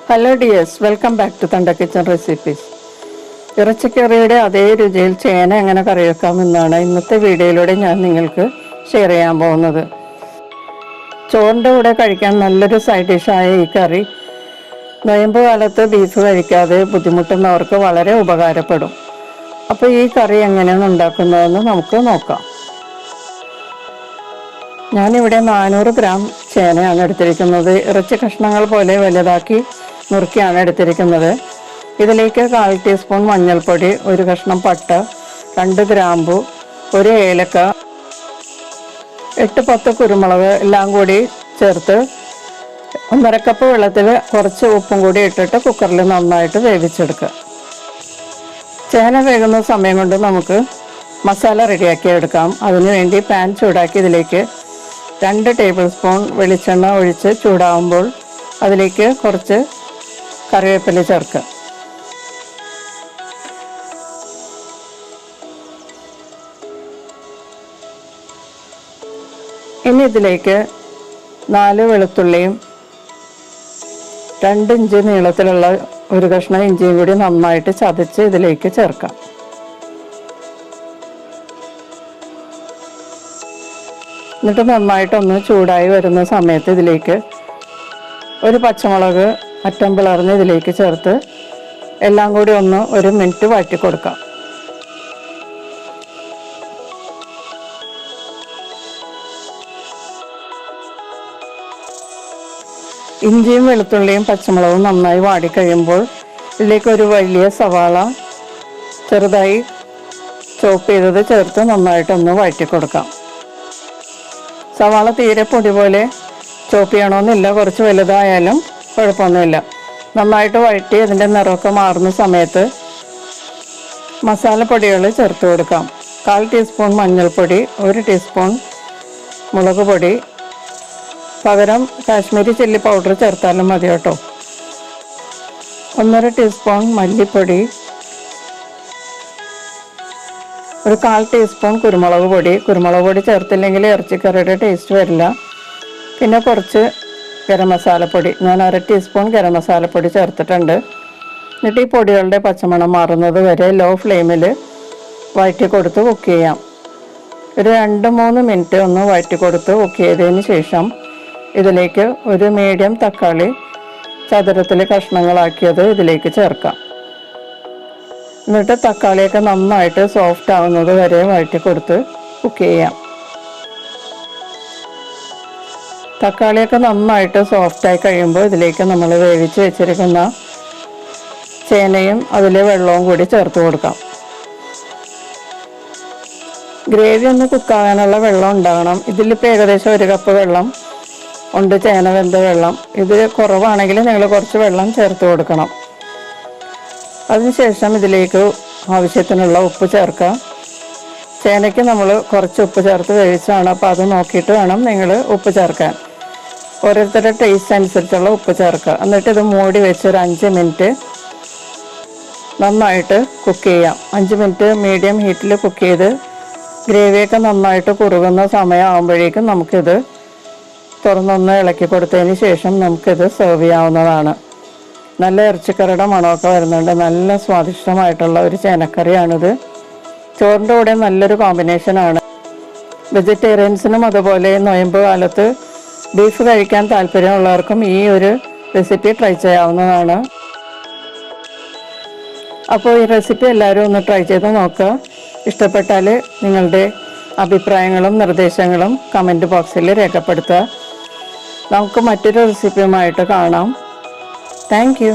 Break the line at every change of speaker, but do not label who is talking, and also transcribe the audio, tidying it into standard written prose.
Hello dears, welcome back to Thunder Kitchen Recipes. ഇറച്ചിക്കറിയുടെ അതേ രുചിയിൽ ചേന എങ്ങനെ കറി വെക്കാമെന്നാണ് ഇന്നത്തെ വീഡിയോയിലൂടെ ഞാൻ നിങ്ങൾക്ക് ഷെയർ ചെയ്യാൻ പോകുന്നത്. ചോറിൻ്റെ കൂടെ കഴിക്കാൻ നല്ലൊരു സൈഡ് ഡിഷായ ഈ കറി നോയമ്പ് കാലത്ത് ബീഫ് കഴിക്കാതെ ബുദ്ധിമുട്ടുന്നവർക്ക് വളരെ ഉപകാരപ്പെടും. അപ്പോൾ ഈ കറി എങ്ങനെയാണ് ഉണ്ടാക്കുന്നതെന്ന് നമുക്ക് നോക്കാം. ഞാനിവിടെ 400 ഗ്രാം ചേനയാണ് എടുത്തിരിക്കുന്നത്. ഇറച്ചി കഷ്ണങ്ങൾ പോലെ വലുതാക്കി നുറുക്കിയാണ് എടുത്തിരിക്കുന്നത്. ഇതിലേക്ക് 1/4 ടീസ്പൂൺ മഞ്ഞൾപ്പൊടി, 1 കഷ്ണം പട്ട, 2 ഗ്രാമ്പു, 1 ഏലക്ക, 8-10 കുരുമുളക് എല്ലാം കൂടി ചേർത്ത് 1/2 കപ്പ് വെള്ളത്തിൽ കുറച്ച് ഉപ്പും കൂടി ഇട്ടിട്ട് കുക്കറിൽ നന്നായിട്ട് വേവിച്ചെടുക്കുക. ചേന വേകുന്ന സമയം കൊണ്ട് നമുക്ക് മസാല റെഡിയാക്കി എടുക്കാം. അതിനുവേണ്ടി പാൻ ചൂടാക്കി ഇതിലേക്ക് 2 ടേബിൾ സ്പൂൺ വെളിച്ചെണ്ണ ഒഴിച്ച് ചൂടാകുമ്പോൾ അതിലേക്ക് കുറച്ച് കറിവേപ്പില ചേർക്കുക. ഇനി ഇതിലേക്ക് 4 വെളുത്തുള്ളിയും 2 ഇഞ്ച് നീളത്തിലുള്ള 1 കഷ്ണം ഇഞ്ചിയും കൂടി നന്നായിട്ട് ചതച്ച് ഇതിലേക്ക് ചേർക്കാം. എന്നിട്ട് നന്നായിട്ടൊന്ന് ചൂടായി വരുന്ന സമയത്ത് ഇതിലേക്ക് 1 പച്ചമുളക് അറ്റം പിളർന്ന് ഇതിലേക്ക് ചേർത്ത് എല്ലാം കൂടി ഒന്ന് 1 മിനിറ്റ് വഴറ്റി കൊടുക്കാം. ഇഞ്ചിയും വെളുത്തുള്ളിയും പച്ചമുളകും നന്നായി വാടിക്കഴിയുമ്പോൾ ഇതിലേക്ക് ഒരു വലിയ സവാള ചെറുതായി ചോപ്പ് ചെയ്തത് ചേർത്ത് നന്നായിട്ടൊന്ന് വഴറ്റി കൊടുക്കാം. സവാള തീരെ പൊടി പോലെ ചോപ്പ് ചെയ്യണമെന്നില്ല, കുറച്ച് വലുതായാലും കുഴപ്പമൊന്നുമില്ല. നന്നായിട്ട് വഴറ്റി അതിൻ്റെ നിറമൊക്കെ മാറുന്ന സമയത്ത് മസാലപ്പൊടികൾ ചേർത്ത് കൊടുക്കാം. 1/4 ടീസ്പൂൺ മഞ്ഞൾപ്പൊടി, 1 ടീസ്പൂൺ മുളക് പൊടി, പകരം കാശ്മീരി ചില്ലി പൗഡർ ചേർത്താലും മതി കേട്ടോ. 1/2 ടീസ്പൂൺ മല്ലിപ്പൊടി, 1/4 ടീസ്പൂൺ കുരുമുളക് പൊടി ചേർത്തില്ലെങ്കിൽ ഇറച്ചിക്കറിയുടെ ടേസ്റ്റ് വരില്ല. പിന്നെ കുറച്ച് ഗരം മസാലപ്പൊടി, ഞാൻ 1/2 ടീസ്പൂൺ ഗരം മസാലപ്പൊടി ചേർത്തിട്ടുണ്ട്. എന്നിട്ട് ഈ പൊടികളുടെ പച്ചമണം മാറുന്നത് വരെ ലോ ഫ്ലെയിമിൽ വഴറ്റി കൊടുത്ത് കുക്ക് ചെയ്യാം. ഒരു 2-3 മിനിറ്റ് ഒന്ന് വഴറ്റി കൊടുത്ത് കുക്ക് ചെയ്തതിന് ശേഷം ഇതിലേക്ക് ഒരു മീഡിയം തക്കാളി ചതുരത്തിൽ കഷ്ണങ്ങളാക്കിയത് ഇതിലേക്ക് ചേർക്കാം. എന്നിട്ട് തക്കാളിയൊക്കെ നന്നായിട്ട് സോഫ്റ്റ് ആവുന്നത് വരെ വഴറ്റി കൊടുത്ത് കുക്ക് ചെയ്യാം. തക്കാളിയൊക്കെ നന്നായിട്ട് സോഫ്റ്റായി കഴിയുമ്പോൾ ഇതിലേക്ക് നമ്മൾ വേവിച്ച് വെച്ചിരിക്കുന്ന ചേനയും അതിലെ വെള്ളവും കൂടി ചേർത്ത് കൊടുക്കാം. ഗ്രേവി ഒന്ന് കുക്കാകാനുള്ള വെള്ളം ഉണ്ടാകണം. ഇതിലിപ്പോൾ ഏകദേശം 1 കപ്പ് വെള്ളം ഉണ്ട്, ചേന വെന്ത വെള്ളം. ഇത് കുറവാണെങ്കിൽ നിങ്ങൾ കുറച്ച് വെള്ളം ചേർത്ത് കൊടുക്കണം. അതിനുശേഷം ഇതിലേക്ക് ആവശ്യത്തിനുള്ള ഉപ്പ് ചേർക്കാം. ചേനയ്ക്ക് നമ്മൾ കുറച്ച് ഉപ്പ് ചേർത്ത് വേവിച്ചാണ്, അപ്പോൾ അത് നോക്കിയിട്ട് വേണം നിങ്ങൾ ഉപ്പ് ചേർക്കാൻ. ഓരോരുത്തരുടെ ടേസ്റ്റ് അനുസരിച്ചുള്ള ഉപ്പ് ചേർക്കുക. എന്നിട്ട് ഇത് മൂടി വെച്ച് ഒരു 5 മിനിറ്റ് നന്നായിട്ട് കുക്ക് ചെയ്യാം. 5 മിനിറ്റ് മീഡിയം ഹീറ്റിൽ കുക്ക് ചെയ്ത് ഗ്രേവിയൊക്കെ നന്നായിട്ട് കുറുകുന്ന സമയമാകുമ്പോഴേക്കും നമുക്കിത് തുറന്നൊന്ന് ഇളക്കി കൊടുത്തതിന് ശേഷം നമുക്കിത് സെർവ് ചെയ്യാവുന്നതാണ്. നല്ല ഇറച്ചിക്കറിയുടെ മണമൊക്കെ വരുന്നുണ്ട്. നല്ല സ്വാദിഷ്ടമായിട്ടുള്ള ഒരു ചേനക്കറിയാണിത്. ചോറിൻ്റെ കൂടെ നല്ലൊരു കോമ്പിനേഷനാണ്. വെജിറ്റേറിയൻസിനും അതുപോലെ നൊയമ്പ് കാലത്ത് ബീഫ് കഴിക്കാൻ താല്പര്യമുള്ളവർക്കും ഈ ഒരു റെസിപ്പി ട്രൈ ചെയ്യാവുന്നതാണ്. അപ്പോൾ ഈ റെസിപ്പി എല്ലാവരും ഒന്ന് ട്രൈ ചെയ്ത് നോക്കുക. ഇഷ്ടപ്പെട്ടാൽ നിങ്ങളുടെ അഭിപ്രായങ്ങളും നിർദ്ദേശങ്ങളും കമൻറ്റ് ബോക്സിൽ രേഖപ്പെടുത്തുക. നമുക്ക് മറ്റൊരു റെസിപ്പിയുമായിട്ട് കാണാം. Thank you.